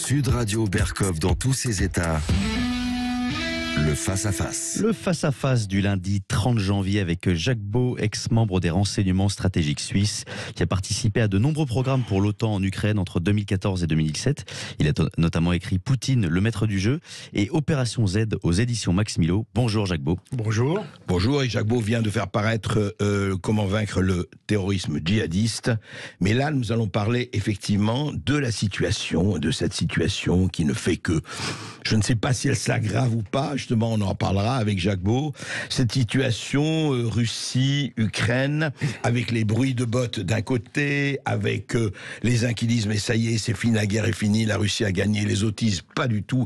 Sud Radio Berkov dans tous ses états. Le face-à-face. Le face-à-face du lundi 30 janvier avec Jacques Beau, ex-membre des renseignements stratégiques suisses, qui a participé à de nombreux programmes pour l'OTAN en Ukraine entre 2014 et 2017. Il a notamment écrit Poutine, le maître du jeu et Opération Z aux éditions Max Milo. Bonjour Jacques Beau. Bonjour. Bonjour, et Jacques Beau vient de faire paraître Comment vaincre le terrorisme djihadiste. Mais là, nous allons parler effectivement de la situation, de cette situation qui ne fait que... Je ne sais pas si elle s'aggrave ou pas, justement on en parlera avec Jacques Beau. Cette situation Russie-Ukraine, avec les bruits de bottes d'un côté, avec les uns qui disent mais ça y est, c'est fini, la guerre est finie, la Russie a gagné, les autres disent pas du tout,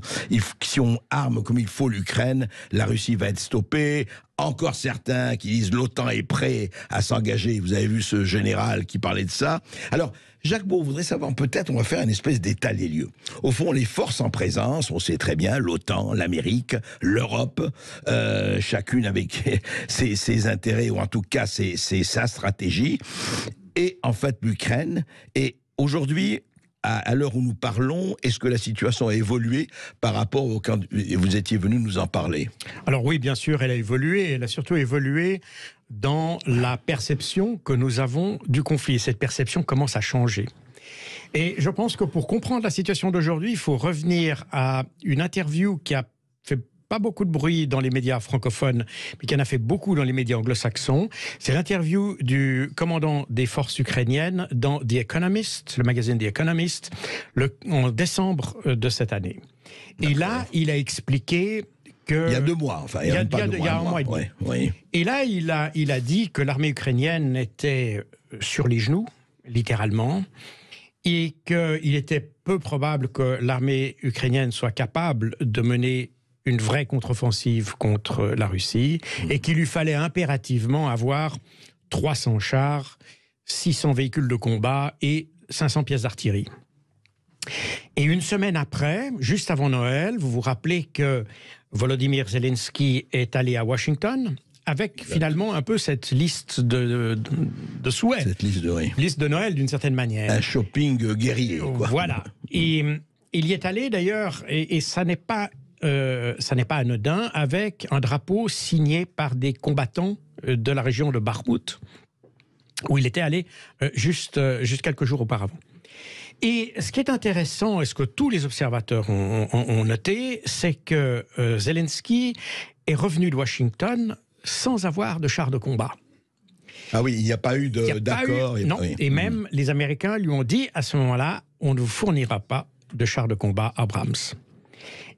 si on arme comme il faut l'Ukraine, la Russie va être stoppée. Encore certains qui disent l'OTAN est prêt à s'engager. Vous avez vu ce général qui parlait de ça. Alors, Jacques Beau voudrait savoir, peut-être, on va faire une espèce d'état des lieux. Au fond, les forces en présence, on sait très bien, l'OTAN, l'Amérique, l'Europe, chacune avec ses intérêts, ou en tout cas sa stratégie, et en fait l'Ukraine. Et aujourd'hui, à l'heure où nous parlons, est-ce que la situation a évolué par rapport au quand vous étiez venu nous en parler? Alors oui, bien sûr, elle a évolué. Elle a surtout évolué dans la perception que nous avons du conflit. Cette perception commence à changer. Et je pense que pour comprendre la situation d'aujourd'hui, il faut revenir à une interview qui a fait pas beaucoup de bruit dans les médias francophones, mais qui en a fait beaucoup dans les médias anglo-saxons. C'est l'interview du commandant des forces ukrainiennes dans The Economist, le magazine The Economist, en décembre de cette année. Et là, il a expliqué que... Il y a 2 mois, enfin, il y a un mois et demi. Ouais, oui. Et là, il a dit que l'armée ukrainienne était sur les genoux, littéralement, et qu'il était peu probable que l'armée ukrainienne soit capable de mener une vraie contre-offensive contre la Russie, et qu'il lui fallait impérativement avoir 300 chars, 600 véhicules de combat et 500 pièces d'artillerie. Et une semaine après, juste avant Noël, vous vous rappelez que Volodymyr Zelensky est allé à Washington avec finalement un peu cette liste de souhaits. Cette liste de Noël d'une certaine manière. Un shopping guerrier, quoi. Voilà. Et il y est allé d'ailleurs, et ça n'est pas anodin, avec un drapeau signé par des combattants de la région de Bakhmout, où il était allé juste quelques jours auparavant. Et ce qui est intéressant, et ce que tous les observateurs ont noté, c'est que Zelensky est revenu de Washington sans avoir de chars de combat. Ah oui, il n'y a pas eu d'accord. Non, et même les Américains lui ont dit à ce moment-là, on ne vous fournira pas de chars de combat Abrams.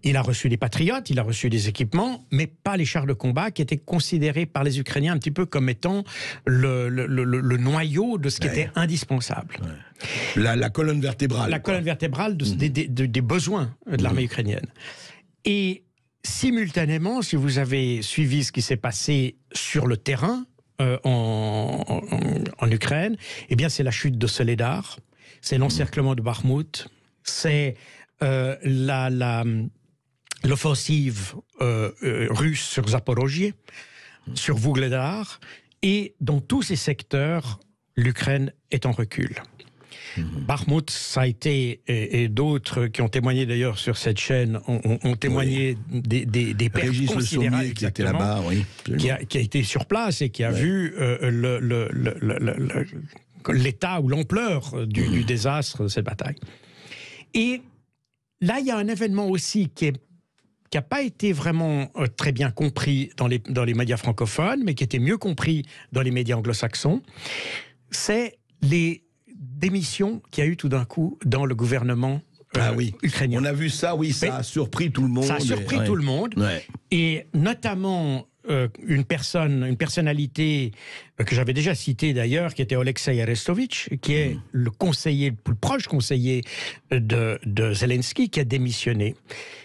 Il a reçu des patriotes, il a reçu des équipements, mais pas les chars de combat qui étaient considérés par les Ukrainiens un petit peu comme étant le noyau de ce qui était indispensable. Ouais. La colonne vertébrale. La colonne vertébrale des besoins de l'armée ukrainienne. Et simultanément, si vous avez suivi ce qui s'est passé sur le terrain en Ukraine, eh bien c'est la chute de Soledar, c'est l'encerclement de Bakhmout, c'est l'offensive russe sur Zaporozhye, sur Vuhledar, et dans tous ces secteurs, l'Ukraine est en recul. Bakhmout, ça a été, et d'autres qui ont témoigné d'ailleurs sur cette chaîne, ont témoigné des pertes considérables, qui était là-bas, oui, qui a été sur place et qui a vu l'état ou l'ampleur du désastre de cette bataille. Et là, il y a un événement aussi qui n'a pas été vraiment très bien compris dans les médias francophones, mais qui était mieux compris dans les médias anglo-saxons. C'est les démissions qu'il y a eu tout d'un coup dans le gouvernement ukrainien. On a vu ça, oui, ça a surpris tout le monde. Ça a surpris tout le monde, et notamment une personnalité que j'avais déjà citée d'ailleurs, qui était Oleksiy Arestovitch, qui est le plus proche conseiller de Zelensky, qui a démissionné.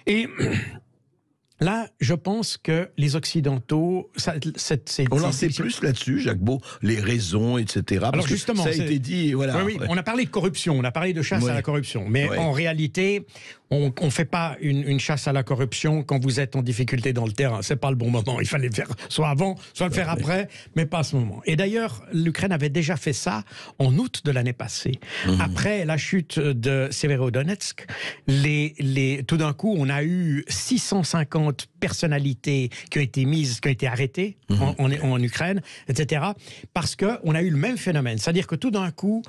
Et là, je pense que les Occidentaux... On en sait plus là-dessus, Jacques Beau, les raisons, etc. Alors justement, ça a été dit, voilà. Oui, on a parlé de corruption, on a parlé de chasse à la corruption, mais en réalité, On ne fait pas une chasse à la corruption quand vous êtes en difficulté dans le terrain. C'est pas le bon moment. Il fallait le faire soit avant, soit le faire après, mais pas à ce moment. Et d'ailleurs, l'Ukraine avait déjà fait ça en août de l'année passée. Après la chute de Severodonetsk, tout d'un coup, on a eu 650 personnalités qui ont été arrêtées en Ukraine, etc. Parce qu'on a eu le même phénomène. C'est-à-dire que tout d'un coup,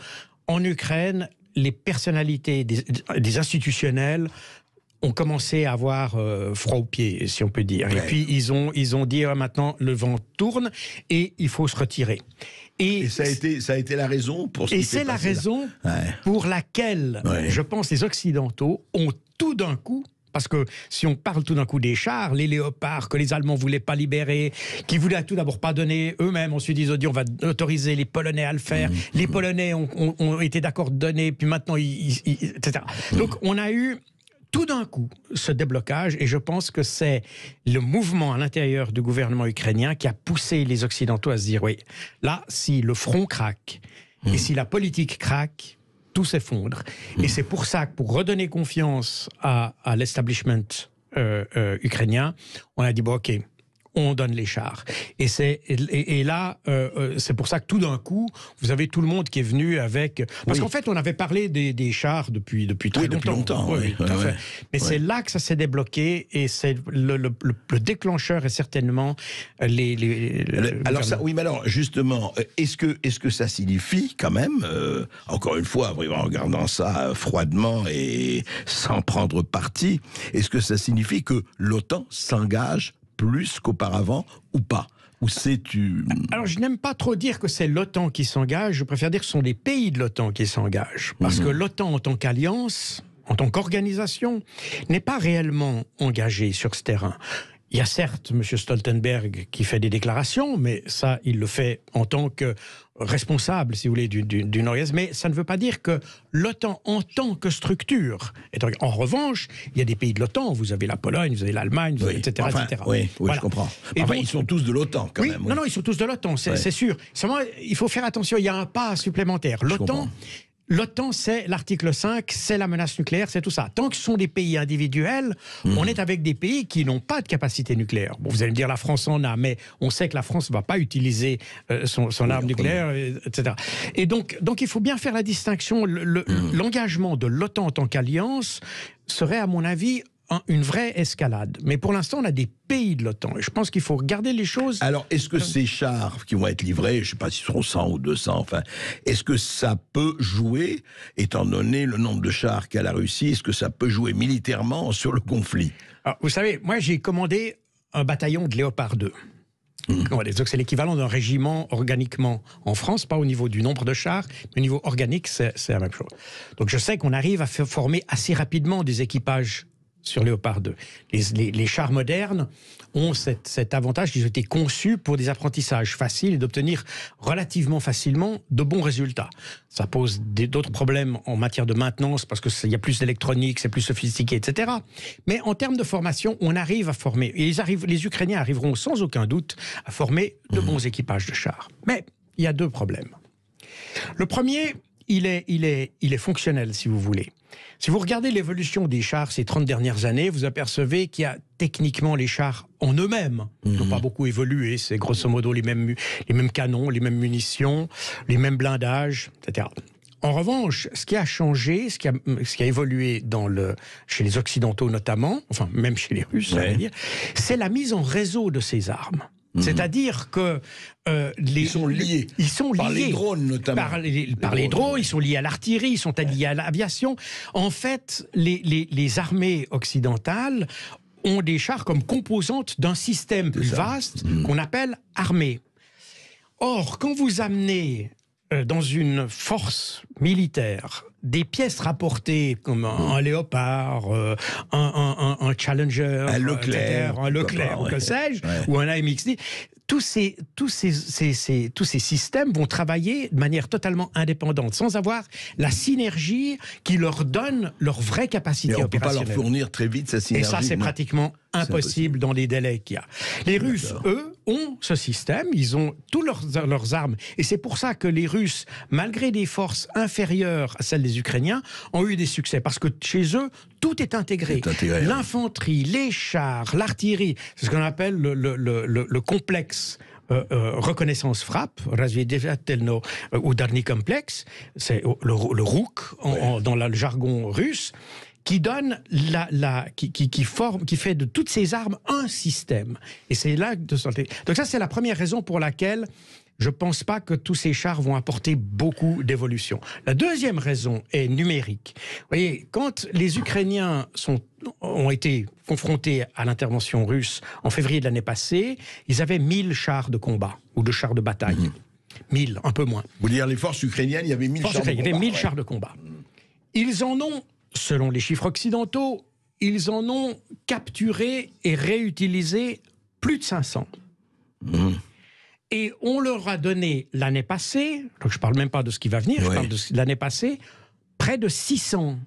en Ukraine, les personnalités des institutionnels ont commencé à avoir froid aux pieds, si on peut dire. Ouais. Et puis, ils ont dit, maintenant, le vent tourne et il faut se retirer. Et ça a été la raison pour ce qui s'est passé. Et c'est la raison pour laquelle, je pense, les Occidentaux ont tout d'un coup, parce que si on parle tout d'un coup des chars, les léopards que les Allemands ne voulaient pas libérer, qui voulaient tout d'abord pas donner eux-mêmes, ensuite ils ont dit on va autoriser les Polonais à le faire, les Polonais ont été d'accord de donner, puis maintenant, etc. Donc on a eu tout d'un coup ce déblocage, et je pense que c'est le mouvement à l'intérieur du gouvernement ukrainien qui a poussé les Occidentaux à se dire oui, là, si le front craque, et si la politique craque, tout s'effondre. Et c'est pour ça que, pour redonner confiance à l'establishment ukrainien, on a dit, bon, ok, on donne les chars. Et là, c'est pour ça que tout d'un coup, vous avez tout le monde qui est venu avec... Parce qu'en fait, on avait parlé des chars depuis très longtemps. Oui, tout à fait. Mais c'est là que ça s'est débloqué, et c'est le déclencheur est certainement alors ça, oui, mais alors, justement, est-ce que ça signifie quand même, encore une fois, en regardant ça froidement et sans prendre parti, est-ce que ça signifie que l'OTAN s'engage plus qu'auparavant, ou pas? Ou Alors, je n'aime pas trop dire que c'est l'OTAN qui s'engage, je préfère dire que ce sont les pays de l'OTAN qui s'engagent. Parce que l'OTAN, en tant qu'alliance, en tant qu'organisation, n'est pas réellement engagée sur ce terrain. Il y a certes M. Stoltenberg qui fait des déclarations, mais ça, il le fait en tant que responsable, si vous voulez, d'une organisation. Mais ça ne veut pas dire que l'OTAN, en tant que structure, en revanche, il y a des pays de l'OTAN, vous avez la Pologne, vous avez l'Allemagne, etc., etc. Oui, voilà. Je comprends. Et donc, ils sont tous de l'OTAN, quand même. Non, ils sont tous de l'OTAN, c'est sûr. Seulement, il faut faire attention, il y a un pas supplémentaire. L'OTAN, c'est l'article 5, c'est la menace nucléaire, c'est tout ça. Tant que ce sont des pays individuels, on est avec des pays qui n'ont pas de capacité nucléaire. Bon, vous allez me dire, la France en a, mais on sait que la France ne va pas utiliser son arme nucléaire, etc. Et donc, il faut bien faire la distinction. L'engagement de l'OTAN en tant qu'alliance serait, à mon avis, une vraie escalade. Mais pour l'instant, on a des pays de l'OTAN. Et je pense qu'il faut regarder les choses... Alors, est-ce que ces chars qui vont être livrés, je ne sais pas s'ils seront 100 ou 200, enfin, est-ce que ça peut jouer, étant donné le nombre de chars qu'a la Russie, est-ce que ça peut jouer militairement sur le conflit? Alors, vous savez, moi, j'ai commandé un bataillon de Léopard 2. Donc c'est l'équivalent d'un régiment organiquement en France, pas au niveau du nombre de chars, mais au niveau organique, c'est la même chose. Donc je sais qu'on arrive à former assez rapidement des équipages sur Léopard 2. Les chars modernes ont cet avantage qu'ils ont été conçus pour des apprentissages faciles et d'obtenir relativement facilement de bons résultats. Ça pose d'autres problèmes en matière de maintenance parce qu'il y a plus d'électronique, c'est plus sophistiqué, etc. Mais en termes de formation, on arrive à former. Et les Ukrainiens arriveront sans aucun doute à former de bons équipages de chars. Mais il y a deux problèmes. Le premier, il est fonctionnel, si vous voulez. Si vous regardez l'évolution des chars ces 30 dernières années, vous apercevez qu'il y a techniquement les chars en eux-mêmes n'ont pas beaucoup évolué. C'est grosso modo les mêmes canons, les mêmes munitions, les mêmes blindages, etc. En revanche, ce qui a changé, ce qui a évolué chez les Occidentaux notamment, enfin même chez les Russes, c'est la mise en réseau de ces armes. C'est-à-dire que ils sont liés. Par les drones, notamment. Par les drones, ils sont liés à l'artillerie, ils sont liés à l'aviation. En fait, les armées occidentales ont des chars comme composantes d'un système plus vaste qu'on appelle armée. Or, quand vous amenez dans une force militaire des pièces rapportées comme un Léopard, un Challenger, un Leclerc, ou que sais-je, ou un AMX-10, tous ces systèmes vont travailler de manière totalement indépendante, sans avoir la synergie qui leur donne leur vraie capacité opérationnelle. On ne peut pas leur fournir très vite cette synergie. Et ça, c'est pratiquement impossible dans les délais qu'il y a. Les Russes, eux, ont ce système, ils ont tous leurs armes, et c'est pour ça que les Russes, malgré des forces inférieures à celles des Ukrainiens, ont eu des succès, parce que chez eux, tout est intégré. L'infanterie, les chars, l'artillerie, c'est ce qu'on appelle le complexe reconnaissance frappe, Razvedatelno Udarny Complex, c'est le RUK dans le jargon russe, qui donne qui fait de toutes ces armes un système. Et c'est là de sortir. Donc ça, c'est la première raison pour laquelle je ne pense pas que tous ces chars vont apporter beaucoup d'évolution. La deuxième raison est numérique. Vous voyez, quand les Ukrainiens ont été confrontés à l'intervention russe en février de l'année passée, ils avaient 1000 chars de combat ou de chars de bataille. 1000, un peu moins. Vous voulez dire les forces ukrainiennes, il y avait 1000 chars de combat. Il y avait 1000 chars de combat. Ils en ont, selon les chiffres occidentaux, ils en ont capturé et réutilisé plus de 500. Et on leur a donné l'année passée, donc je ne parle même pas de ce qui va venir, je parle de l'année passée, près de 600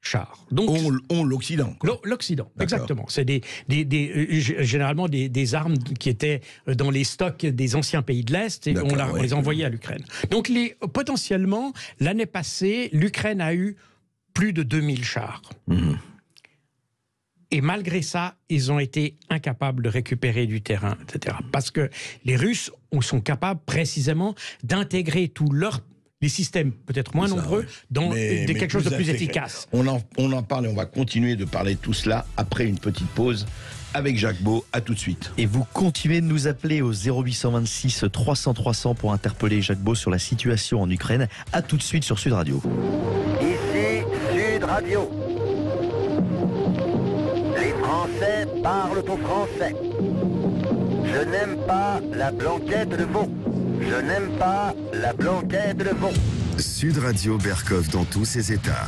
chars. Donc, l'Occident. L'Occident, exactement. C'est généralement des armes qui étaient dans les stocks des anciens pays de l'Est et on les a envoyées à l'Ukraine. Donc potentiellement, l'année passée, l'Ukraine a eu plus de 2000 chars. Et malgré ça, ils ont été incapables de récupérer du terrain, etc. Parce que les Russes sont capables précisément d'intégrer les systèmes peut-être moins nombreux dans quelque chose de plus efficace. On en parle et on va continuer de parler de tout cela après une petite pause avec Jacques Beau. À tout de suite. Et vous continuez de nous appeler au 0826 300 300 pour interpeller Jacques Beau sur la situation en Ukraine. À tout de suite sur Sud Radio. Ici Sud Radio. Les Français parlent au français. Je n'aime pas la blanquette de veau. Je n'aime pas la blanquette de veau. Sud Radio Berkov dans tous ses états.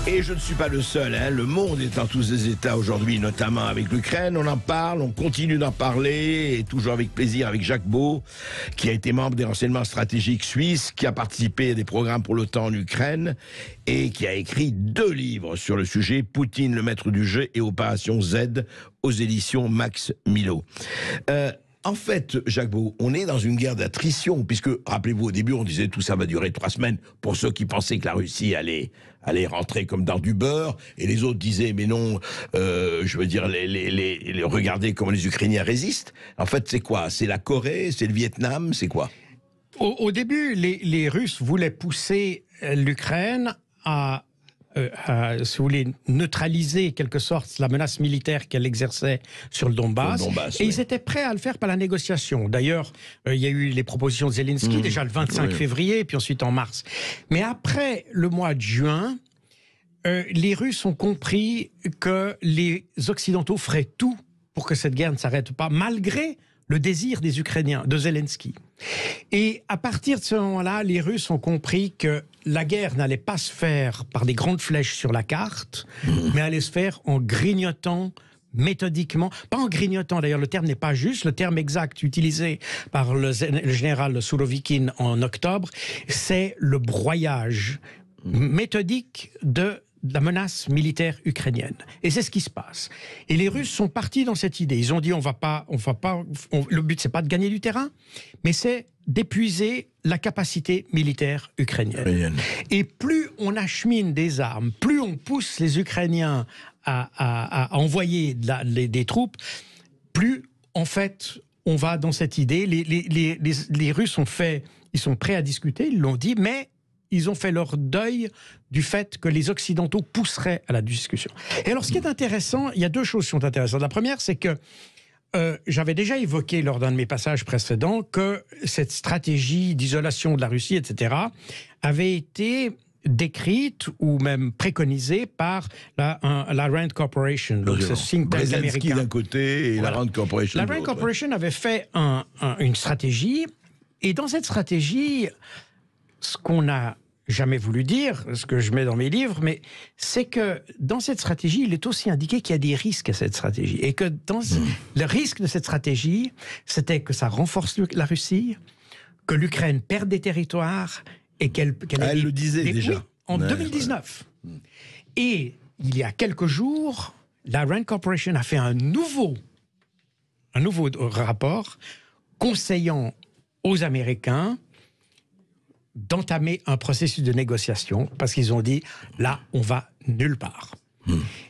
Et je ne suis pas le seul, hein. Le monde est dans tous ses états aujourd'hui, notamment avec l'Ukraine. On en parle, on continue d'en parler, et toujours avec plaisir avec Jacques Beau, qui a été membre des renseignements stratégiques suisses, qui a participé à des programmes pour l'OTAN en Ukraine, et qui a écrit 2 livres sur le sujet, Poutine, le maître du jeu, et Opération Z, aux éditions Max Milo. En fait, Jacques Beau, on est dans une guerre d'attrition, puisque, rappelez-vous, au début, on disait tout ça va durer 3 semaines, pour ceux qui pensaient que la Russie allait rentrer comme dans du beurre, et les autres disaient, mais non, je veux dire, regardez comment les Ukrainiens résistent. En fait, c'est quoi? C'est la Corée? C'est le Vietnam? C'est quoi? Au début, les Russes voulaient pousser l'Ukraine à si vous voulez, neutraliser, quelque sorte, la menace militaire qu'elle exerçait sur le Donbass. Et ils étaient prêts à le faire par la négociation. D'ailleurs, il y a eu les propositions de Zelensky, déjà le 25 février, puis ensuite en mars. Mais après le mois de juin, les Russes ont compris que les Occidentaux feraient tout pour que cette guerre ne s'arrête pas, malgré le désir des Ukrainiens, de Zelensky. Et à partir de ce moment-là, les Russes ont compris que la guerre n'allait pas se faire par des grandes flèches sur la carte, mais allait se faire en grignotant méthodiquement, pas en grignotant, d'ailleurs le terme n'est pas juste, le terme exact utilisé par le général Sourovikine en octobre, c'est le broyage méthodique de la menace militaire ukrainienne. Et c'est ce qui se passe. Et les Russes sont partis dans cette idée. Ils ont dit le but c'est pas de gagner du terrain, mais c'est d'épuiser la capacité militaire ukrainienne. Et plus on achemine des armes, plus on pousse les Ukrainiens à envoyer des troupes, plus en fait on va dans cette idée. Les Russes ils sont prêts à discuter, ils l'ont dit, mais ils ont fait leur deuil du fait que les Occidentaux pousseraient à la discussion. Et alors, ce qui est intéressant, il y a 2 choses qui sont intéressantes. La première, c'est que j'avais déjà évoqué lors d'un de mes passages précédents que cette stratégie d'isolation de la Russie, etc., avait été décrite ou même préconisée par la Rand Corporation, donc ce think tank américain d'un côté et la Rand Corporation de l'autre. La Rand Corporation avait fait une stratégie, et dans cette stratégie, ce qu'on n'a jamais voulu dire, ce que je mets dans mes livres, mais c'est que dans cette stratégie, il est aussi indiqué qu'il y a des risques à cette stratégie. Et que le risque de cette stratégie, c'était que ça renforce la Russie, que l'Ukraine perde des territoires et qu'elle elle le disait déjà. En 2019. Et il y a quelques jours, la Rand Corporation a fait un nouveau rapport conseillant aux Américains d'entamer un processus de négociation parce qu'ils ont dit, là, on va nulle part.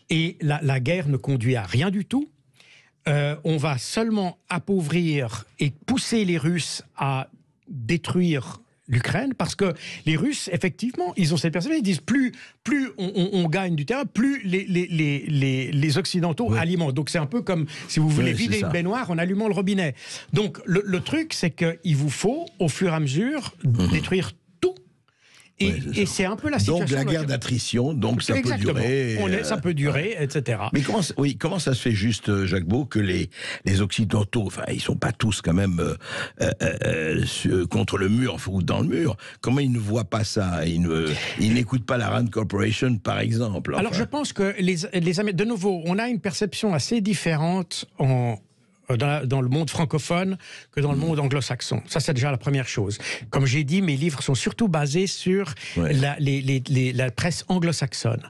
Et la guerre ne conduit à rien du tout. On va seulement appauvrir et pousser les Russes à détruire l'Ukraine, parce que les Russes, effectivement, ils ont cette perception, ils disent plus on gagne du terrain, plus les Occidentaux alimentent. Donc c'est un peu comme, si vous voulez vider une baignoire en allumant le robinet. Donc le truc, c'est qu'il vous faut, au fur et à mesure, détruire tout. Et c'est un peu la situation. Donc la guerre d'attrition, donc ça peut durer. Ça peut durer, etc. Mais comment ça se fait juste, Jacques Beau, que les Occidentaux, enfin ils sont pas tous quand même contre le mur ou dans le mur, comment ils ne voient pas ça? Ils n'écoutent pas la Rand Corporation, par exemple. Enfin. Alors je pense que de nouveau, on a une perception assez différente dans le monde francophone que dans le monde anglo-saxon. Ça, c'est déjà la première chose. Comme j'ai dit, mes livres sont surtout basés sur la presse anglo-saxonne.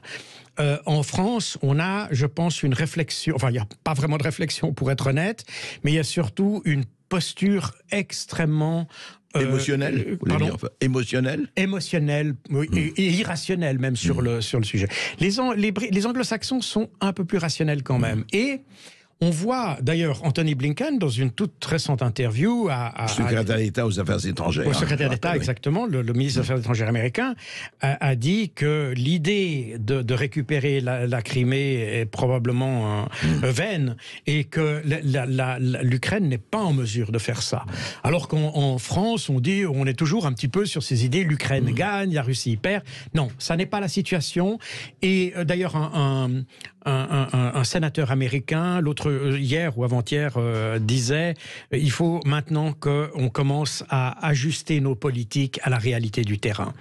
En France, on a, je pense, une réflexion, enfin, il n'y a pas vraiment de réflexion pour être honnête, mais il y a surtout une posture extrêmement... émotionnelle, émotionnelle, oui, et irrationnelle même sur le sujet. Les anglo-saxons sont un peu plus rationnels quand même. Et on voit d'ailleurs Anthony Blinken dans une toute récente interview secrétaire d'État aux Affaires étrangères. Au secrétaire d'État, exactement, le ministre des Affaires étrangères américain a dit que l'idée de récupérer la Crimée est probablement vaine et que l'Ukraine n'est pas en mesure de faire ça. Alors qu'en France, on dit, on est toujours un petit peu sur ces idées, l'Ukraine gagne, la Russie perd. Non, ça n'est pas la situation. Et d'ailleurs, un sénateur américain, hier ou avant-hier, disait il faut maintenant qu'on commence à ajuster nos politiques à la réalité du terrain.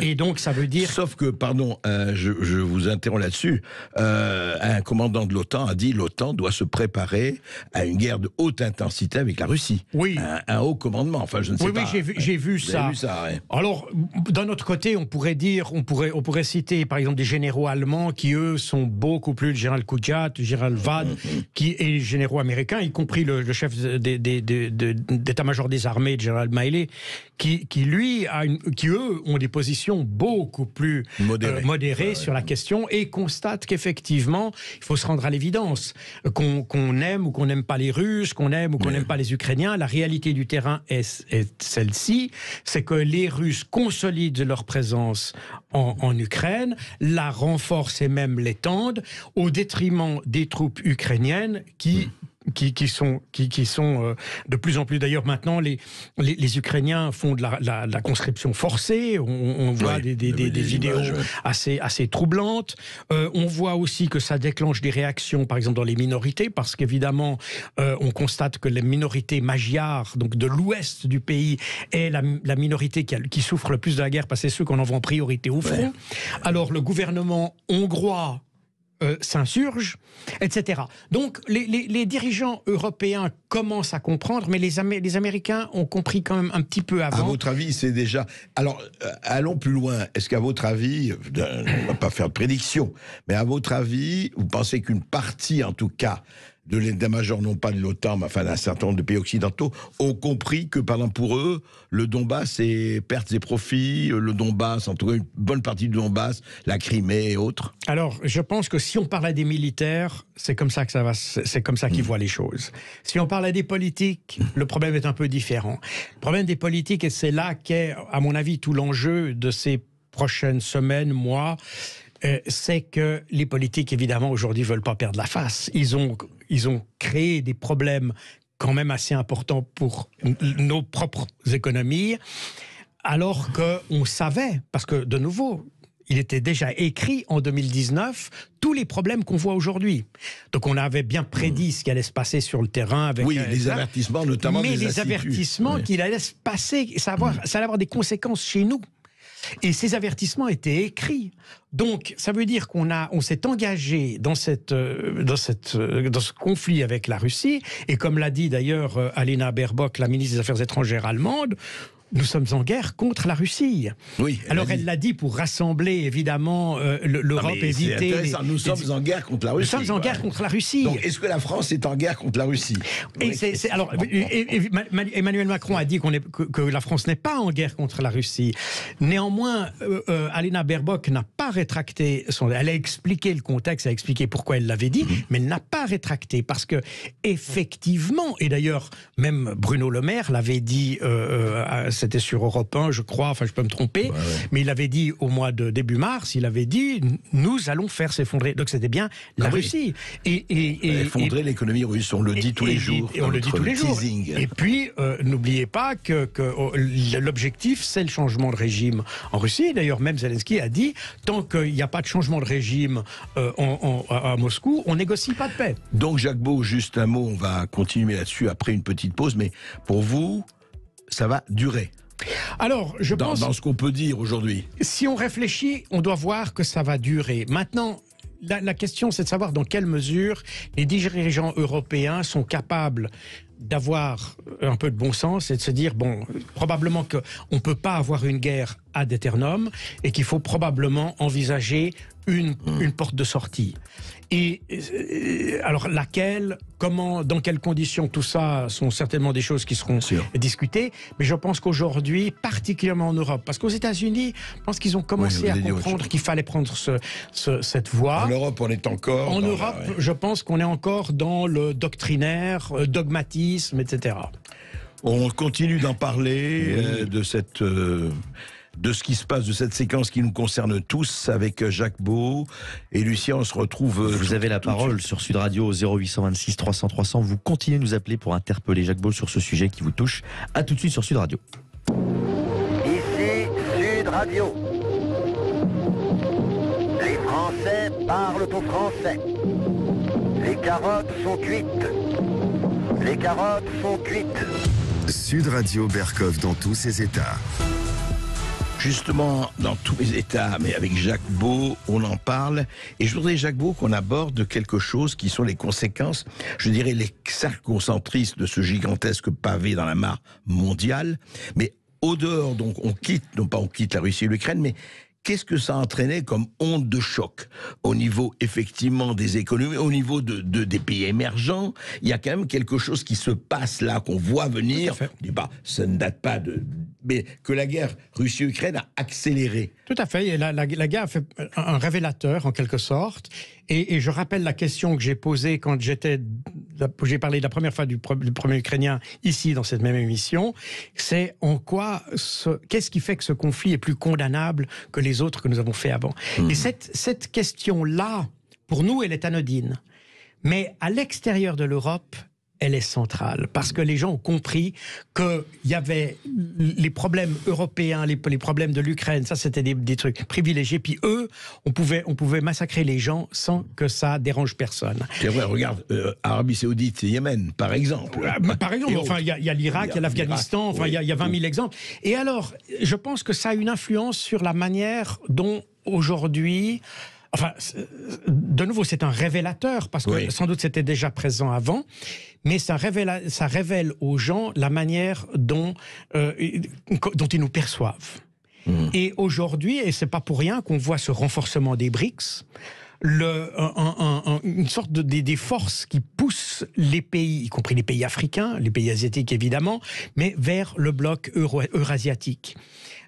Et donc, ça veut dire... Sauf que, pardon, je vous interromps là-dessus, un commandant de l'OTAN a dit l'OTAN doit se préparer à une guerre de haute intensité avec la Russie. Oui. Un haut commandement, enfin, je ne sais pas. Oui, j'ai vu ça. Alors, d'un autre côté, on pourrait citer, par exemple, des généraux allemands qui, eux, sont beaucoup plus, le général Kudjat, le général Vade, et les généraux américains, y compris le chef d'état-major des armées, le général Miley, qui eux, ont des positions beaucoup plus modérées sur la question et constatent qu'effectivement, il faut se rendre à l'évidence. Qu'on aime ou qu'on n'aime pas les Russes, qu'on aime ou qu'on n'aime pas les Ukrainiens, la réalité du terrain est celle-ci, c'est que les Russes consolident leur présence en Ukraine, la renforcent et même l'étendent, au détriment des troupes ukrainiennes qui sont de plus en plus, d'ailleurs maintenant les Ukrainiens font de la conscription forcée, on voit des vidéos assez troublantes, on voit aussi que ça déclenche des réactions par exemple dans les minorités, parce qu'évidemment on constate que les minorités magyares, donc de l'ouest du pays, est la minorité qui souffre le plus de la guerre, parce que c'est ceux qu'on envoie en priorité au front. Alors le gouvernement hongrois s'insurgent, etc. Donc les dirigeants européens commencent à comprendre, mais les Américains ont compris quand même un petit peu avant. À votre avis, c'est déjà... Alors, allons plus loin. Est-ce qu'à votre avis, on ne va pas faire de prédiction, mais à votre avis, vous pensez qu'une partie, en tout cas, de l'état-major, non pas de l'OTAN, mais enfin d'un certain nombre de pays occidentaux, ont compris que, par exemple, pour eux, le Donbass, c'est pertes et profits, le Donbass, en tout cas une bonne partie du Donbass, la Crimée et autres? Alors, je pense que si on parle à des militaires, c'est comme ça que ça va, c'est comme ça qu'ils voient les choses. Si on parle à des politiques, le problème est un peu différent. Le problème des politiques, et c'est là qu'est, à mon avis, tout l'enjeu de ces prochaines semaines, mois, c'est que les politiques, évidemment, aujourd'hui, ne veulent pas perdre la face. Ils ont créé des problèmes quand même assez importants pour nos propres économies, alors qu'on savait, parce que, de nouveau, il était déjà écrit en 2019 tous les problèmes qu'on voit aujourd'hui. Donc on avait bien prédit ce qui allait se passer sur le terrain. Avec, les avertissements, notamment des instituts. Mais les avertissements qu'il allait se passer, ça allait avoir des conséquences chez nous. Et ces avertissements étaient écrits. Donc, ça veut dire on s'est engagé dans ce conflit avec la Russie. Et comme l'a dit d'ailleurs Alena Baerbock, la ministre des Affaires étrangères allemande, nous sommes en guerre contre la Russie. Oui. Alors elle l'a dit pour rassembler évidemment l'Europe, éviter. Nous sommes en guerre contre la Russie. Nous sommes en guerre contre la Russie. Donc est-ce que la France est en guerre contre la Russie? Alors Emmanuel Macron a dit que la France n'est pas en guerre contre la Russie. Néanmoins, Alena Baerbock n'a pas rétracté elle a expliqué le contexte, elle a expliqué pourquoi elle l'avait dit, mais elle n'a pas rétracté parce que effectivement, et d'ailleurs même Bruno Le Maire l'avait dit. C'était sur Europe 1, je crois, enfin je peux me tromper, mais il avait dit au mois de début mars, il avait dit nous allons faire s'effondrer. Donc c'était bien la Russie. Effondrer l'économie russe, on le dit tous les jours. On le dit tous les jours. Et puis n'oubliez pas que l'objectif c'est le changement de régime en Russie. D'ailleurs même Zelensky a dit tant qu'il n'y a pas de changement de régime à Moscou, on négocie pas de paix. Donc Jacques Beau, juste un mot, on va continuer là-dessus après une petite pause, mais pour vous, ça va durer. Alors, je pense... Dans ce qu'on peut dire aujourd'hui. Si on réfléchit, on doit voir que ça va durer. Maintenant, la question, c'est de savoir dans quelle mesure les dirigeants européens sont capables d'avoir un peu de bon sens et de se dire, bon, probablement qu'on ne peut pas avoir une guerre ad aeternum et qu'il faut probablement envisager une porte de sortie. Et alors laquelle, comment, dans quelles conditions, tout ça sont certainement des choses qui seront discutées. Mais je pense qu'aujourd'hui, particulièrement en Europe, parce qu'aux États-Unis, je pense qu'ils ont commencé à comprendre qu'il fallait prendre cette voie. En Europe, on est encore. En Europe, je pense qu'on est encore dans le doctrinaire, dogmatisme, etc. On continue d'en parler de ce qui se passe, de cette séquence qui nous concerne tous avec Jacques Beau et Lucien. On se retrouve. Vous avez la parole sur Sud Radio au 0826 300 300. Vous continuez de nous appeler pour interpeller Jacques Beau sur ce sujet qui vous touche. À tout de suite sur Sud Radio. Ici Sud Radio. Les Français parlent au français. Les carottes sont cuites. Les carottes sont cuites. Sud Radio Berkov dans tous ses états. Justement, dans tous les états, mais avec Jacques Beau, on en parle. Et je voudrais, Jacques Beau, qu'on aborde quelque chose qui sont les conséquences, je dirais les circoncentrices de ce gigantesque pavé dans la mare mondiale. Mais au dehors, donc, on quitte la Russie et l'Ukraine, mais qu'est-ce que ça a entraîné comme onde de choc au niveau, effectivement, des économies, au niveau des pays émergents? Il y a quand même quelque chose qui se passe là, qu'on voit venir. On dit, ça ne date pas mais que la guerre Russie-Ukraine a accéléré. Tout à fait. Et la guerre a fait un révélateur, en quelque sorte. Et je rappelle la question que j'ai posée quand j'ai parlé la première fois du premier Ukrainien ici, dans cette même émission. C'est qu'est-ce qui fait que ce conflit est plus condamnable que les autres que nous avons fait avant? Et cette question-là, pour nous, elle est anodine. Mais à l'extérieur de l'Europe, elle est centrale, parce que les gens ont compris qu'il y avait les problèmes européens, les problèmes de l'Ukraine, ça c'était des trucs privilégiés, puis eux, on pouvait massacrer les gens sans que ça dérange personne. C'est vrai, regarde, Arabie Saoudite et Yémen, par exemple. Par exemple, enfin, il y a l'Irak, il y a l'Afghanistan, enfin, il y a 20 000 exemples. Et alors, je pense que ça a une influence sur la manière dont aujourd'hui... Enfin, de nouveau, c'est un révélateur, parce que sans doute c'était déjà présent avant, mais ça révèle aux gens la manière dont ils nous perçoivent. Et aujourd'hui, et c'est pas pour rien qu'on voit ce renforcement des BRICS, une sorte des forces qui poussent les pays, y compris les pays africains, les pays asiatiques évidemment, mais vers le bloc eurasiatique.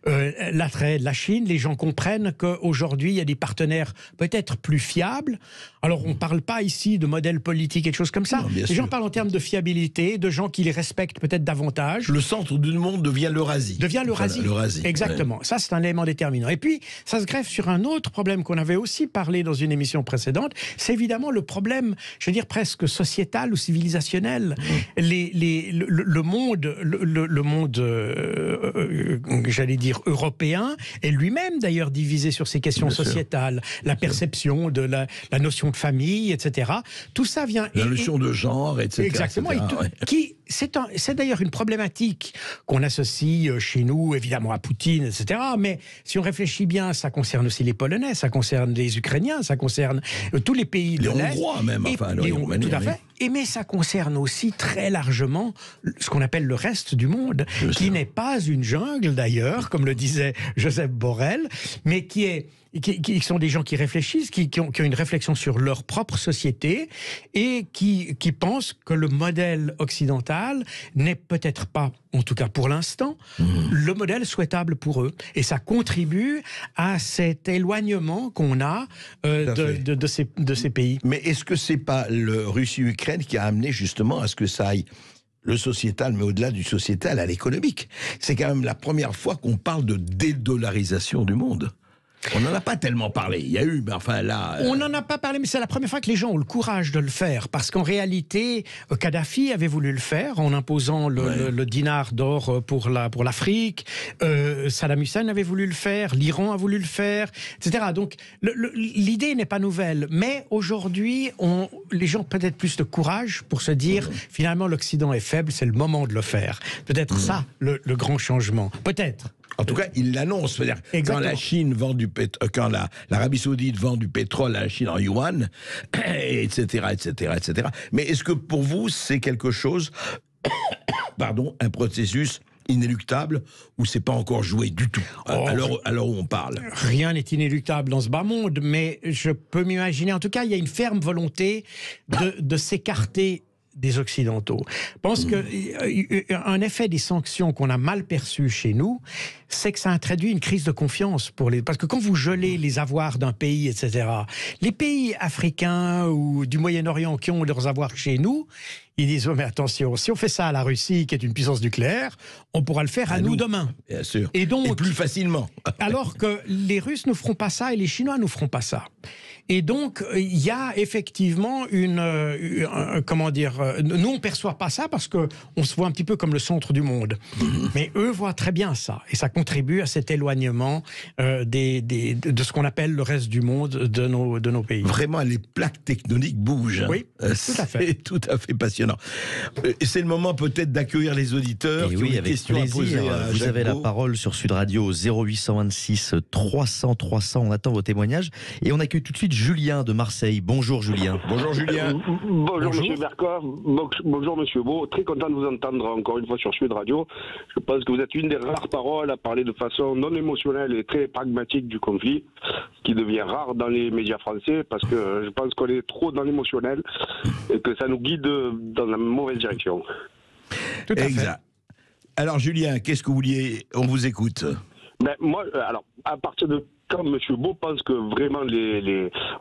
L'attrait de la Chine, les gens comprennent qu'aujourd'hui il y a des partenaires peut-être plus fiables. Alors on ne parle pas ici de modèle politique et de choses comme ça. Les gens parlent en termes de fiabilité, de gens qui les respectent peut-être davantage. Le centre du monde devient l'Eurasie. L'Eurasie. Exactement. Ouais. Ça c'est un élément déterminant. Et puis ça se greffe sur un autre problème qu'on avait aussi parlé dans une émission précédente. C'est évidemment le problème, je veux dire presque sociétal ou civilisationnel. Le monde, j'allais dire européen, est lui-même d'ailleurs divisé sur ces questions sociétales, la perception de la notion de famille, etc. Tout ça vient... La notion de genre, etc. Exactement. C'est d'ailleurs une problématique qu'on associe chez nous, évidemment, à Poutine, etc. Mais si on réfléchit bien, ça concerne aussi les Polonais, ça concerne les Ukrainiens, ça concerne tous les pays de l'Est. Les Hongrois même, tout à fait. mais ça concerne aussi très largement ce qu'on appelle le reste du monde, qui n'est pas une jungle d'ailleurs, comme le disait Joseph Borrell, mais qui sont des gens qui réfléchissent, qui ont une réflexion sur leur propre société et qui pensent que le modèle occidental n'est peut-être pas, en tout cas pour l'instant, le modèle souhaitable pour eux. Et ça contribue à cet éloignement qu'on a de ces pays. Mais est-ce que c'est pas le Russie-Ukraine qui a amené justement à ce que ça aille le sociétal, mais au-delà du sociétal, à l'économique? C'est quand même la première fois qu'on parle de dédollarisation du monde. On n'en a pas tellement parlé. Il y a eu, mais enfin là... On n'en a pas parlé, mais c'est la première fois que les gens ont le courage de le faire. Parce qu'en réalité, Kadhafi avait voulu le faire en imposant le dinar d'or pour l'Afrique. Saddam Hussein avait voulu le faire. L'Iran a voulu le faire, etc. Donc l'idée n'est pas nouvelle. Mais aujourd'hui, les gens ont peut-être plus de courage pour se dire, finalement, l'Occident est faible, c'est le moment de le faire. Peut-être ça, le grand changement. Peut-être. En tout cas, il l'annonce. C'est-à-dire, quand la Chine vend quand l'Arabie Saoudite vend du pétrole à la Chine en yuan, etc., etc., etc. Mais est-ce que pour vous, c'est quelque chose, un processus inéluctable ou c'est pas encore joué du tout à l'heure où on parle? Rien n'est inéluctable dans ce bas monde, mais je peux m'imaginer, en tout cas, il y a une ferme volonté de s'écarter des Occidentaux. Je pense qu'un effet des sanctions qu'on a mal perçu chez nous, c'est que ça introduit une crise de confiance parce que quand vous gelez les avoirs d'un pays, etc., les pays africains ou du Moyen-Orient qui ont leurs avoirs chez nous, ils disent, oh, mais attention, si on fait ça à la Russie, qui est une puissance nucléaire, on pourra le faire à nous demain. Bien sûr. Et plus facilement. Alors que les Russes ne feront pas ça et les Chinois ne feront pas ça. Et donc, il y a effectivement comment dire, nous on ne perçoit pas ça parce qu'on se voit un petit peu comme le centre du monde. Mais eux voient très bien ça. Et ça contribue à cet éloignement de ce qu'on appelle le reste du monde de nos pays. Vraiment, les plaques tectoniques bougent. Oui, tout à fait. C'est tout à fait passionnant. C'est le moment peut-être d'accueillir les auditeurs qui ont des questions à poser à vous avez la parole sur Sud Radio 0826 300 300. On attend vos témoignages. Et on accueille tout de suite Julien de Marseille. Bonjour Julien. Bonjour Julien. Bonjour Monsieur Bercoff. Bonjour Monsieur Beau. Très content de vous entendre encore une fois sur Sud Radio. Je pense que vous êtes une des rares paroles à parler de façon non émotionnelle et très pragmatique du conflit, ce qui devient rare dans les médias français parce que je pense qu'on est trop dans l'émotionnel et que ça nous guide dans la mauvaise direction. Tout à fait. Alors Julien, qu'est-ce que vous vouliez? On vous écoute. Ben, moi, alors, à partir de quand M. Beau pense que vraiment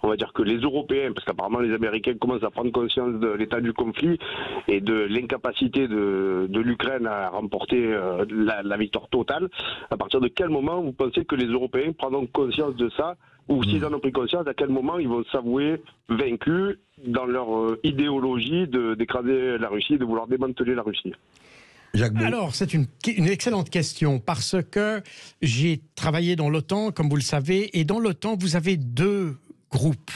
on va dire que les Européens, parce qu'apparemment les Américains commencent à prendre conscience de l'état du conflit et de l'incapacité de l'Ukraine à remporter la victoire totale, à partir de quel moment vous pensez que les Européens prendront conscience de ça, ou s'ils en ont pris conscience, à quel moment ils vont s'avouer vaincus dans leur idéologie d'écraser la Russie, de vouloir démanteler la Russie? Alors, c'est une excellente question parce que j'ai travaillé dans l'OTAN, comme vous le savez, et dans l'OTAN, vous avez deux groupes.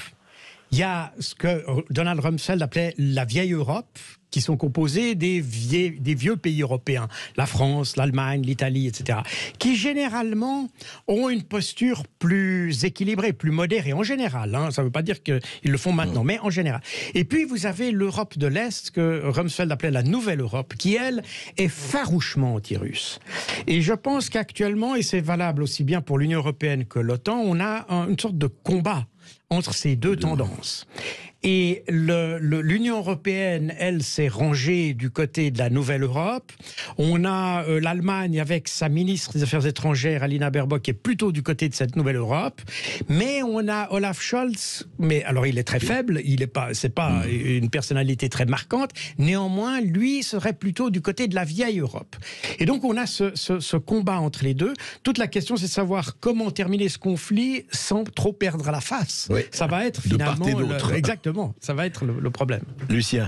Il y a ce que Donald Rumsfeld appelait la vieille Europe, qui sont composés des vieux pays européens, la France, l'Allemagne, l'Italie, etc., qui généralement ont une posture plus équilibrée, plus modérée, en général. Ça ne veut pas dire qu'ils le font maintenant, mais en général. Et puis, vous avez l'Europe de l'Est, que Rumsfeld appelait la Nouvelle Europe, qui, elle, est farouchement anti-russe. Et je pense qu'actuellement, et c'est valable aussi bien pour l'Union européenne que l'OTAN, on a une sorte de combat entre ces deux tendances. Et l'Union européenne, elle, s'est rangée du côté de la Nouvelle Europe. On a l'Allemagne avec sa ministre des Affaires étrangères, Alina Baerbock, qui est plutôt du côté de cette Nouvelle Europe. Mais on a Olaf Scholz, mais alors il est très faible, c'est pas une personnalité très marquante. Néanmoins, lui serait plutôt du côté de la vieille Europe. Et donc on a ce combat entre les deux. Toute la question, c'est de savoir comment terminer ce conflit sans trop perdre la face. Oui. Ça va être finalement... De part et d'autre. Exactement. Ça va être le problème. Lucien.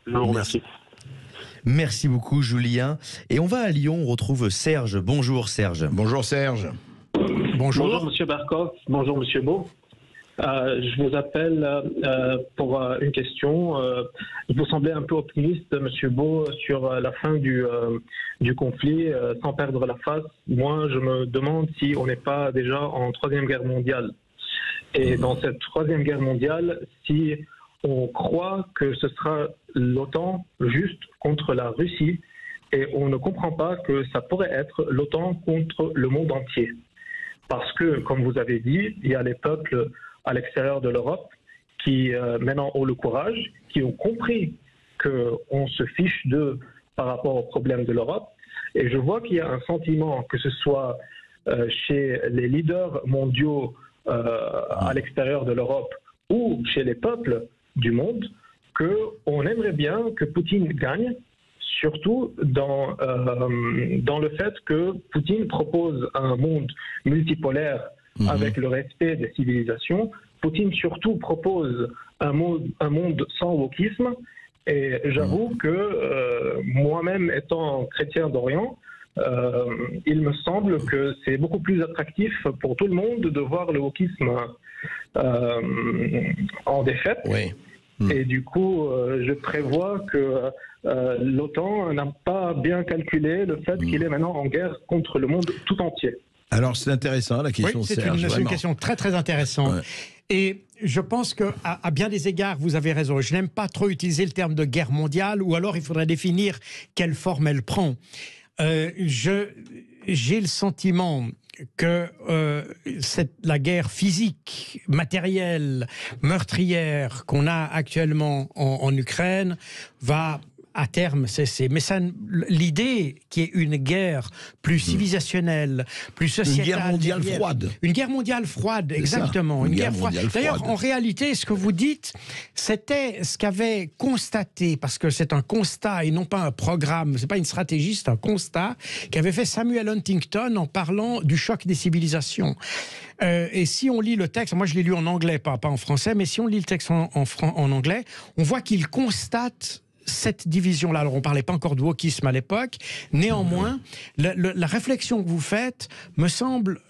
Je vous remercie. Merci beaucoup Julien. Et on va à Lyon, on retrouve Serge. Bonjour Serge. Bonjour Serge. Bonjour. Monsieur Bercoff, bonjour Monsieur Beau. Je vous appelle pour une question. Vous semblez un peu optimiste, Monsieur Beau, sur la fin du conflit, sans perdre la face. Moi, je me demande si on n'est pas déjà en Troisième Guerre mondiale. Et dans cette Troisième Guerre mondiale, si on croit que ce sera l'OTAN juste contre la Russie et on ne comprend pas que ça pourrait être l'OTAN contre le monde entier. Parce que, comme vous avez dit, il y a les peuples à l'extérieur de l'Europe qui maintenant ont le courage, qui ont compris qu'on se fiche d'eux par rapport aux problèmes de l'Europe. Et je vois qu'il y a un sentiment, que ce soit chez les leaders mondiaux à l'extérieur de l'Europe ou chez les peuples du monde, qu'on aimerait bien que Poutine gagne, surtout dans le fait que Poutine propose un monde multipolaire avec le respect des civilisations. Poutine surtout propose un monde sans wokisme. Et j'avoue que moi-même étant chrétien d'Orient, il me semble que c'est beaucoup plus attractif pour tout le monde de voir le wokisme en défaite. Oui. Et du coup, je prévois que l'OTAN n'a pas bien calculé le fait qu'il est maintenant en guerre contre le monde tout entier. Alors c'est intéressant la question, oui, Serge. C'est une question très très intéressante. Ouais. Et je pense qu'à bien des égards, vous avez raison. Je n'aime pas trop utiliser le terme de guerre mondiale, ou alors il faudrait définir quelle forme elle prend. J'ai le sentiment que la guerre physique, matérielle, meurtrière qu'on a actuellement en Ukraine va à terme cesser. Mais l'idée qui est une guerre plus civilisationnelle, plus sociétale... Une guerre mondiale froide. Une guerre mondiale froide, exactement. Une guerre froide. D'ailleurs, en réalité, ce que vous dites, c'était ce qu'avait constaté, parce que c'est un constat et non pas un programme, c'est pas une stratégie, c'est un constat, qu'avait fait Samuel Huntington en parlant du choc des civilisations. Et si on lit le texte, moi je l'ai lu en anglais, pas en français, mais si on lit le texte en anglais, on voit qu'il constate cette division-là. Alors, on ne parlait pas encore de wokisme à l'époque. Néanmoins, la réflexion que vous faites me semble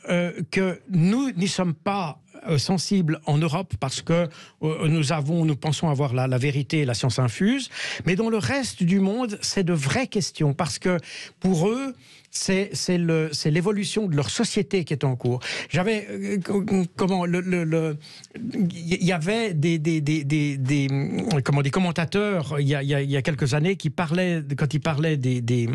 que nous n'y sommes pas sensibles en Europe parce que nous pensons avoir la vérité et la science infuse. Mais dans le reste du monde, c'est de vraies questions parce que pour eux, c'est l'évolution de leur société qui est en cours. J'avais il y avait des commentateurs il y a quelques années qui parlaient, quand ils parlaient des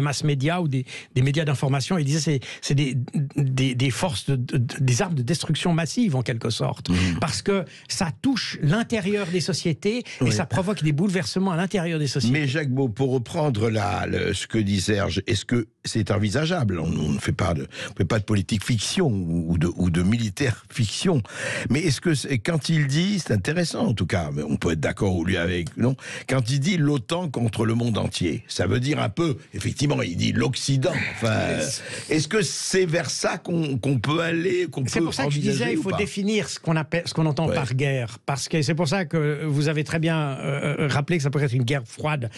masses médias ou des médias d'information, ils disaient c'est des forces, des armes de destruction massive en quelque sorte, parce que ça touche l'intérieur des sociétés et ça provoque des bouleversements à l'intérieur des sociétés. Mais Jacques Beau, pour reprendre ce que dit Serge, est-ce que c'est envisageable? On ne fait pas de politique fiction ou de militaire fiction, mais est-ce que quand il dit, c'est intéressant en tout cas, mais on peut être d'accord ou lui avec, non, quand il dit l'OTAN contre le monde entier, ça veut dire un peu, effectivement, il dit l'Occident. Enfin, est-ce que c'est vers ça qu'on peut aller, qu'on peut envisager? C'est pour ça que je disais, il faut définir ce qu'on entend par guerre, parce que c'est pour ça que vous avez très bien rappelé que ça pourrait être une guerre froide.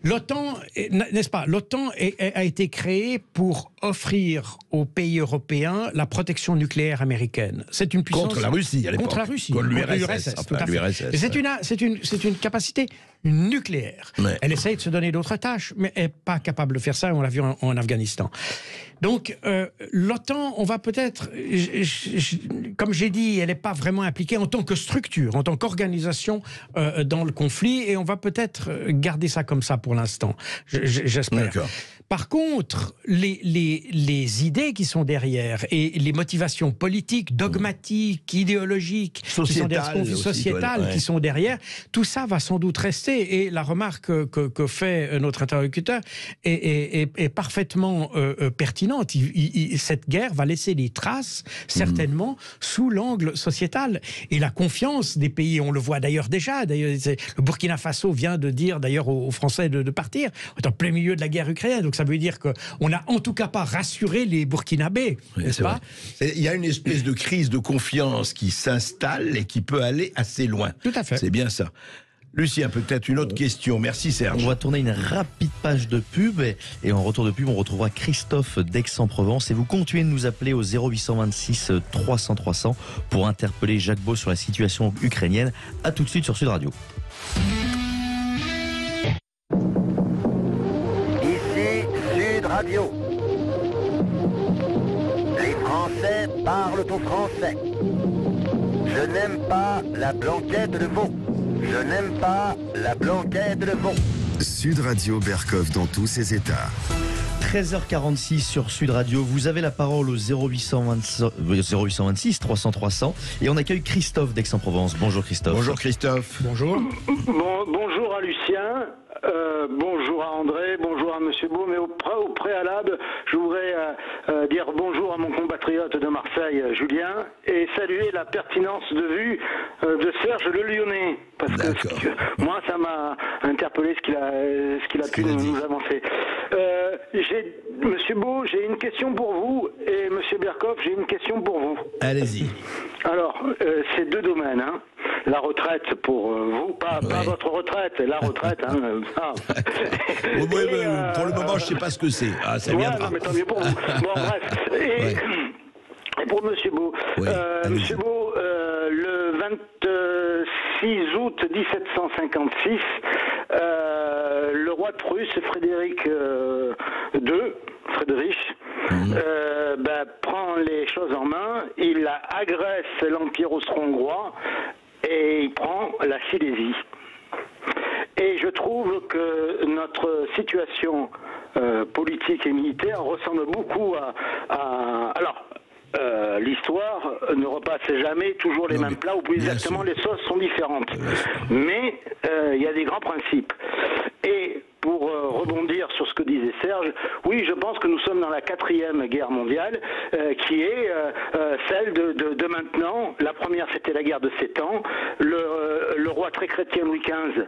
L'OTAN, n'est-ce pas? L'OTAN a été créée pour offrir aux pays européens la protection nucléaire américaine. C'est une puissance contre la Russie à l'époque. Contre la Russie, contre l'URSS. Tout à fait. C'est une capacité nucléaire. Ouais. Elle essaye de se donner d'autres tâches, mais elle n'est pas capable de faire ça, on l'a vu en Afghanistan. Donc, l'OTAN, on va peut-être, comme j'ai dit, elle n'est pas vraiment impliquée en tant que structure, en tant qu'organisation dans le conflit, et on va peut-être garder ça comme ça pour l'instant, j'espère. Par contre, les idées qui sont derrière et les motivations politiques, dogmatiques, idéologiques, sociétales qui sont derrière, tout ça va sans doute rester. Et la remarque que fait notre interlocuteur est parfaitement pertinente. Cette guerre va laisser des traces, certainement, sous l'angle sociétal. Et la confiance des pays, on le voit d'ailleurs déjà. D'ailleurs, le Burkina Faso vient de dire d'ailleurs aux Français de partir. On est en plein milieu de la guerre ukrainienne. Donc ça veut dire qu'on n'a en tout cas pas rassuré les Burkinabés, n'est-ce pas? Il y a une espèce de crise de confiance qui s'installe et qui peut aller assez loin. Tout à fait. C'est bien ça. Lucien, peut-être une autre question. Merci Serge. On va tourner une rapide page de pub et en retour de pub, on retrouvera Christophe d'Aix-en-Provence et vous continuez de nous appeler au 0826 300 300 pour interpeller Jacques Beau sur la situation ukrainienne. À tout de suite sur Sud Radio. Ici Sud Radio. Les Français parlent au français. Je n'aime pas la blanquette de veau. Je n'aime pas la blanquette de veau. Sud Radio Berkov dans tous ses états. 13h46 sur Sud Radio, vous avez la parole au 0826 300 300 et on accueille Christophe d'Aix-en-Provence. Bonjour Christophe. Bonjour Christophe. Bonjour. Bonjour à Lucien, bonjour à André, bonjour à Monsieur Beau, mais au préalable, je voudrais dire bonjour à mon compatriote de Marseille, Julien, et saluer la pertinence de vue de Serge Le Lyonnais, parce que moi, ça m'a interpellé ce qu'il a pu nous avancer. Monsieur Beau, j'ai une question pour vous, et Monsieur Berkov, j'ai une question pour vous. Allez-y. Alors, c'est deux domaines, hein. La retraite pour vous, pas votre retraite, la retraite. Hein, pour le moment, je ne sais pas ce que c'est. Ah, ça viendra. Non, mais tant mieux pour vous. Bon, bref. Et pour Monsieur Beau, Monsieur Beau, le 26 août 1756, le roi de Prusse, Frédéric II, prend les choses en main, il agresse l'Empire austro-hongrois et il prend la Silésie. Et je trouve que notre situation politique et militaire ressemble beaucoup alors, l'histoire ne repasse jamais toujours les mêmes plats, ou plus exactement, les sauces sont différentes. Mais il y a des grands principes. Et pour rebondir sur ce que disait Serge, oui, je pense que nous sommes dans la 4e guerre mondiale, qui est celle de maintenant. La première, c'était la guerre de 7 ans. Le roi très chrétien Louis XV,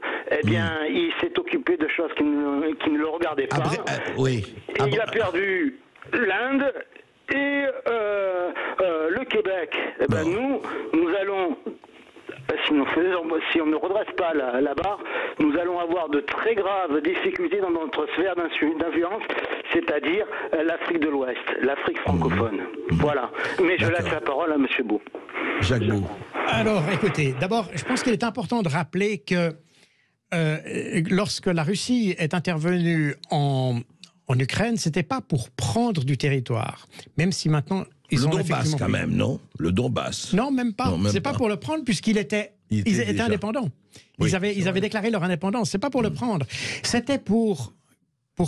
il s'est occupé de choses qui ne le regardaient pas. Il a perdu l'Inde et le Québec. Nous allons... Si on ne redresse pas la barre, nous allons avoir de très graves difficultés dans notre sphère d'influence, c'est-à-dire l'Afrique de l'Ouest, l'Afrique francophone. Voilà. Mais je laisse la parole à Monsieur Beau. Jacques Beau. Alors, écoutez, d'abord, je pense qu'il est important de rappeler que lorsque la Russie est intervenue en Ukraine, c'était pas pour prendre du territoire, même si maintenant... Le Donbass quand même, non? Le Donbass. Non, même pas. C'est pas pour le prendre puisqu'ils étaient indépendants. Ils avaient déclaré leur indépendance. C'est pas pour le prendre. C'était pour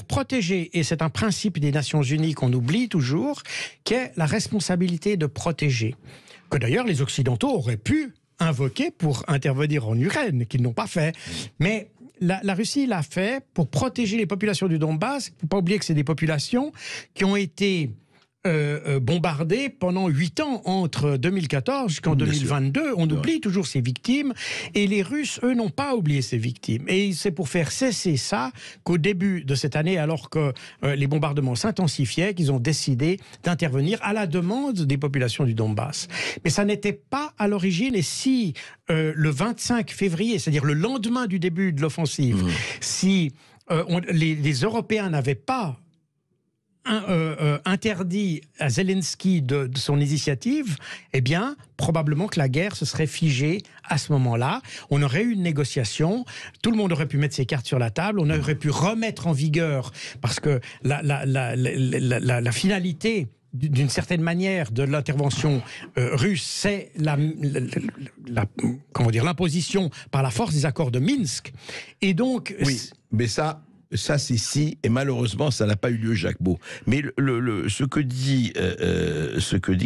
protéger, et c'est un principe des Nations Unies qu'on oublie toujours, qu'est la responsabilité de protéger. Que d'ailleurs les Occidentaux auraient pu invoquer pour intervenir en Ukraine, qu'ils n'ont pas fait. Mais la Russie l'a fait pour protéger les populations du Donbass. Il ne faut pas oublier que c'est des populations qui ont été bombardés pendant 8 ans, entre 2014 jusqu'en 2022. On oublie toujours ces victimes. Et les Russes, eux, n'ont pas oublié ces victimes. Et c'est pour faire cesser ça qu'au début de cette année, alors que les bombardements s'intensifiaient, qu'ils ont décidé d'intervenir à la demande des populations du Donbass. Mais ça n'était pas à l'origine. Et si le 25 février, c'est-à-dire le lendemain du début de l'offensive, si les Européens n'avaient pas interdit à Zelensky de son initiative, eh bien, probablement que la guerre se serait figée à ce moment-là. On aurait eu une négociation, tout le monde aurait pu mettre ses cartes sur la table, on aurait pu remettre en vigueur, parce que la finalité d'une certaine manière de l'intervention russe, c'est l'imposition par la force des accords de Minsk. Et donc... Oui, mais ça c'est si, et malheureusement ça n'a pas eu lieu, Jacques Beau. Mais ce que dit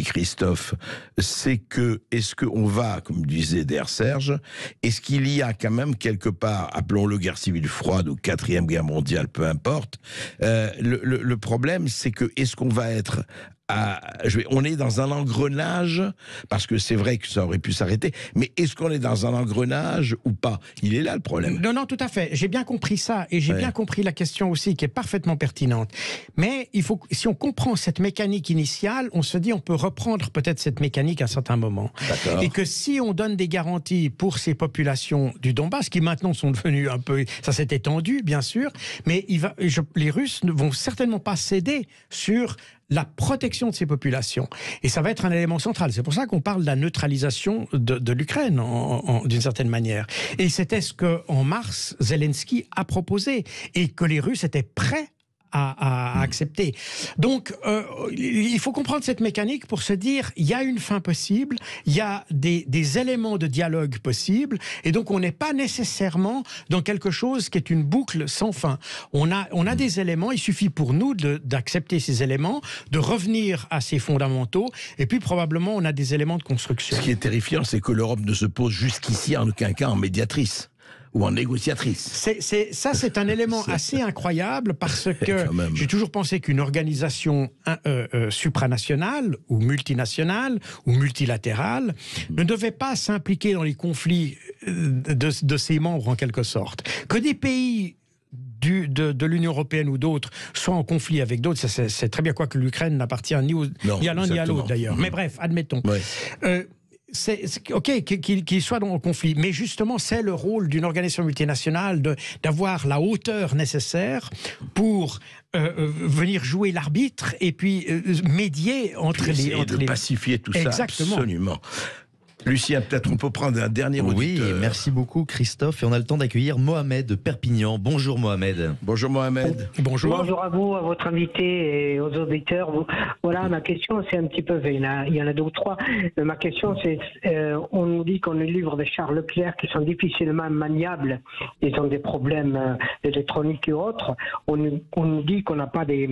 Christophe, c'est que, est-ce qu'on va, comme disait d'ailleurs Serge, est-ce qu'il y a quand même quelque part, appelons-le guerre civile froide ou 4e guerre mondiale, peu importe, le problème c'est que, est-ce qu'on va être... on est dans un engrenage, parce que c'est vrai que ça aurait pu s'arrêter, mais est-ce qu'on est dans un engrenage ou pas? Il est là le problème. Non, tout à fait. J'ai bien compris ça, et j'ai bien compris la question aussi, qui est parfaitement pertinente. Mais si on comprend cette mécanique initiale, on se dit on peut reprendre peut-être cette mécanique à un certain moment. Et que si on donne des garanties pour ces populations du Donbass, qui maintenant sont devenues un peu... Ça s'est étendu, bien sûr, mais les Russes ne vont certainement pas céder sur la protection de ces populations. Et ça va être un élément central. C'est pour ça qu'on parle de la neutralisation de l'Ukraine, d'une certaine manière. Et c'était ce qu'en mars, Zelensky a proposé, et que les Russes étaient prêts à accepter. Donc, il faut comprendre cette mécanique pour se dire, il y a une fin possible, il y a des éléments de dialogue possibles, et donc on n'est pas nécessairement dans quelque chose qui est une boucle sans fin. On a des éléments, il suffit pour nous d'accepter ces éléments, de revenir à ces fondamentaux, et puis probablement on a des éléments de construction. Ce qui est terrifiant, c'est que l'Europe ne se pose jusqu'ici en aucun cas en médiatrice ou en négociatrice. C'est un élément assez incroyable parce que j'ai toujours pensé qu'une organisation supranationale ou multinationale ou multilatérale ne devait pas s'impliquer dans les conflits de ses membres en quelque sorte. Que des pays de l'Union européenne ou d'autres soient en conflit avec d'autres, c'est très bien, quoi que l'Ukraine n'appartient ni à l'un ni à l'autre d'ailleurs. Mais bref, admettons. Ouais. C'est OK qu'ils soient en conflit, mais justement, c'est le rôle d'une organisation multinationale d'avoir la hauteur nécessaire pour venir jouer l'arbitre et puis médier entre les... pacifier tout Exactement. Ça, absolument. Lucien, peut-être on peut prendre un dernier auditeur. Oui, merci beaucoup Christophe. Et on a le temps d'accueillir Mohamed de Perpignan. Bonjour Mohamed. Bonjour Mohamed. Bonjour. Bonjour à vous, à votre invité et aux auditeurs. Voilà, ma question c'est un petit peu... Il y en a deux ou trois. Ma question c'est, on nous dit qu'on livre des chars Leclerc qui sont difficilement maniables. Ils ont des problèmes électroniques et autres. On nous dit qu'on n'a pas des...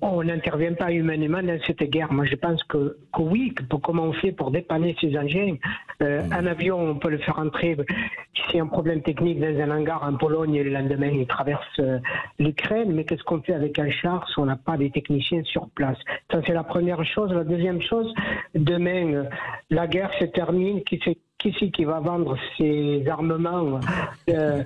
on n'intervient pas humainement dans cette guerre. Moi, je pense que oui, comment on fait pour dépanner ces engins. Un avion, on peut le faire entrer s'il y a un problème technique dans un hangar en Pologne et le lendemain, il traverse l'Ukraine. Mais qu'est-ce qu'on fait avec un char si on n'a pas des techniciens sur place? Ça, c'est la première chose. La deuxième chose, demain, la guerre se termine. Qui c'est qui va vendre ces armements? Les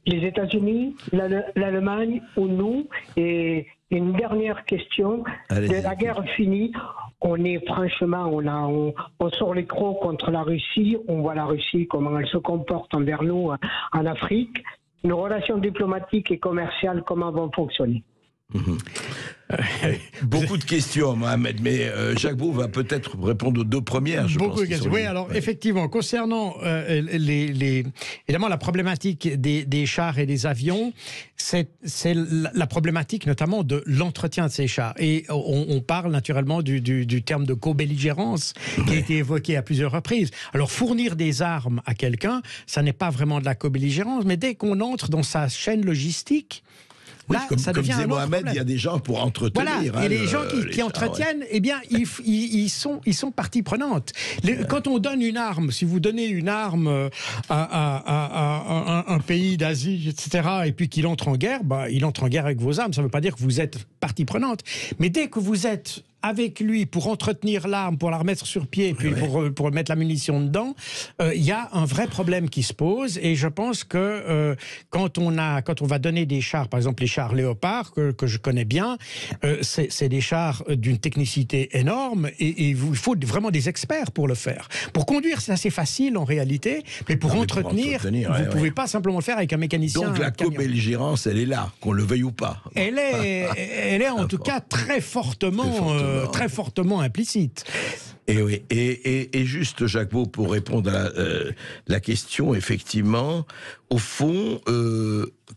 États-Unis, l'Allemagne ou nous? Et une dernière question. De la guerre finie, on est franchement, on sort les crocs contre la Russie. On voit la Russie, comment elle se comporte envers nous en Afrique. Nos relations diplomatiques et commerciales, comment vont fonctionner? Beaucoup de questions, Mohamed, mais Jacques Beau va peut-être répondre aux deux premières. Beaucoup de questions. Oui, alors effectivement, concernant évidemment la problématique des chars et des avions, c'est la problématique notamment de l'entretien de ces chars. Et on parle naturellement du terme de co-belligérance qui a été évoqué à plusieurs reprises. Alors fournir des armes à quelqu'un, ça n'est pas vraiment de la co-belligérance, mais dès qu'on entre dans sa chaîne logistique, oui, là, ça devient disait Mohamed, problème. il y a des gens pour entretenir. Voilà, et les gens qui entretiennent, ouais. Eh bien, ils sont partie prenante. Quand on donne une arme, si vous donnez une arme à un pays d'Asie, etc., et puis qu'il entre en guerre, il entre en guerre avec vos armes. Ça ne veut pas dire que vous êtes partie prenante. Mais dès que vous êtes avec lui pour entretenir l'arme, pour la remettre sur pied, puis pour mettre la munition dedans, il y a un vrai problème qui se pose. Et je pense que quand on va donner des chars, par exemple les chars Léopard, que je connais bien, c'est des chars d'une technicité énorme, et il faut vraiment des experts pour le faire. Pour conduire, c'est assez facile en réalité, mais pour entretenir, vous ne pouvez pas simplement le faire avec un mécanicien. Donc la co-belligérance, elle est là, qu'on le veuille ou pas. Elle est en tout cas très fortement implicite. Et oui, et juste Jacques Beau, pour répondre à la question, effectivement, au fond,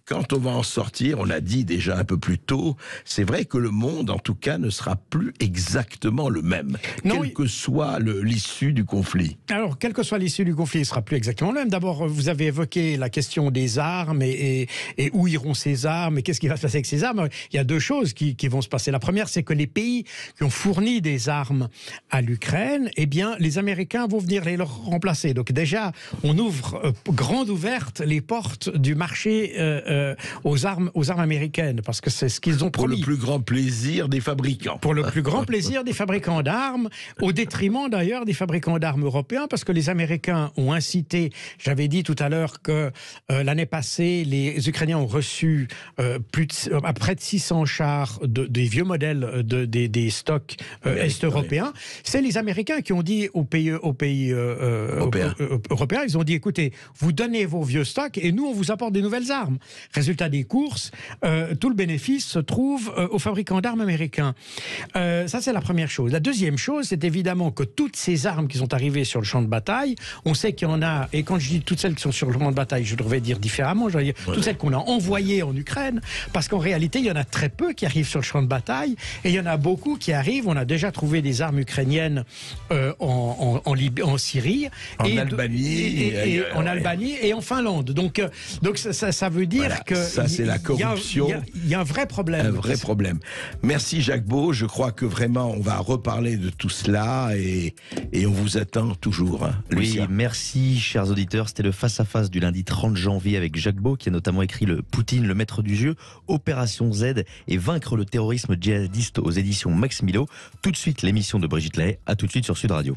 quand on va en sortir, on l'a dit déjà un peu plus tôt, c'est vrai que le monde, en tout cas, ne sera plus exactement le même, quelle que soit l'issue du conflit. Alors, quelle que soit l'issue du conflit, il ne sera plus exactement le même. D'abord, vous avez évoqué la question des armes et où iront ces armes et qu'est-ce qui va se passer avec ces armes. Il y a deux choses qui vont se passer. La première, c'est que les pays qui ont fourni des armes à l'Ukraine, eh bien, les Américains vont venir les leur remplacer. Donc déjà, on ouvre grande ouverte les portes du marché aux armes américaines, parce que c'est ce qu'ils ont promis. Pour le plus grand plaisir des fabricants. Pour le plus grand plaisir des fabricants d'armes, au détriment d'ailleurs des fabricants d'armes européens, parce que les Américains ont incité, j'avais dit tout à l'heure que l'année passée, les Ukrainiens ont reçu près de 600 chars des vieux modèles des stocks est-européens. C'est les Américains qui ont dit aux pays européens, ils ont dit, écoutez, vous donnez vos vieux stocks, Irak et nous, on vous apporte des nouvelles armes. Résultat des courses, tout le bénéfice se trouve aux fabricants d'armes américains. Ça, c'est la première chose. La deuxième chose, c'est évidemment que toutes ces armes qui sont arrivées sur le champ de bataille, on sait qu'il y en a, et quand je dis toutes celles qui sont sur le champ de bataille, je devrais dire différemment, je dois dire toutes celles qu'on a envoyées en Ukraine, parce qu'en réalité, il y en a très peu qui arrivent sur le champ de bataille, et il y en a beaucoup qui arrivent. On a déjà trouvé des armes ukrainiennes en Syrie, en Albanie et en Finlande. Donc ça veut dire que ça, c'est la corruption. Il y a un vrai problème. Un vrai problème. Merci Jacques Beau. Je crois que vraiment, on va reparler de tout cela et on vous attend toujours. Hein, oui, merci chers auditeurs. C'était le face-à-face du lundi 30 janvier avec Jacques Beau, qui a notamment écrit le Poutine, le maître du jeu, Opération Z et vaincre le terrorisme djihadiste aux éditions Max Milo. Tout de suite, l'émission de Brigitte Lahaye. À tout de suite sur Sud Radio.